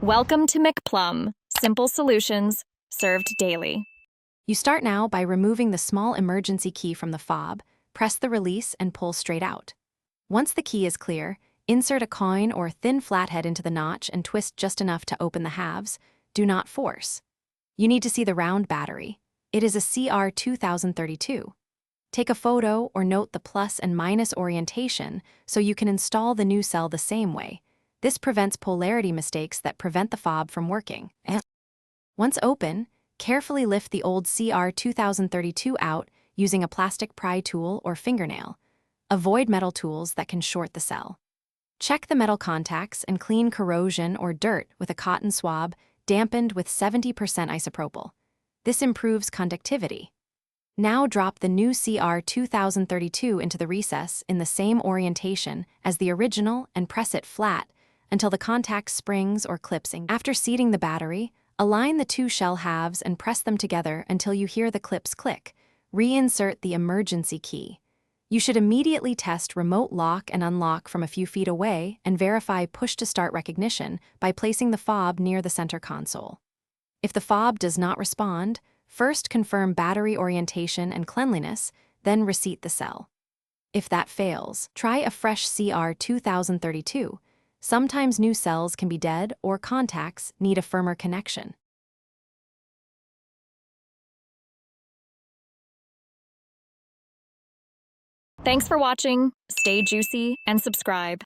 Welcome to McPlum, simple solutions served daily. You start now by removing the small emergency key from the fob, press the release, and pull straight out. Once the key is clear, insert a coin or thin flathead into the notch and twist just enough to open the halves. Do not force. You need to see the round battery. It is a CR2032. Take a photo or note the plus and minus orientation so you can install the new cell the same way. This prevents polarity mistakes that prevent the fob from working. Once open, carefully lift the old CR2032 out using a plastic pry tool or fingernail. Avoid metal tools that can short the cell. Check the metal contacts and clean corrosion or dirt with a cotton swab dampened with 70% isopropyl. This improves conductivity. Now drop the new CR2032 into the recess in the same orientation as the original and press it flat until the contact springs or clips. After seating the battery, align the two shell halves and press them together until you hear the clips click. Reinsert the emergency key. You should immediately test remote lock and unlock from a few feet away and verify push-to-start recognition by placing the fob near the center console. If the fob does not respond, first confirm battery orientation and cleanliness, then reseat the cell. If that fails, try a fresh CR2032. Sometimes new cells can be dead or contacts need a firmer connection. Thanks for watching. Stay juicy and subscribe.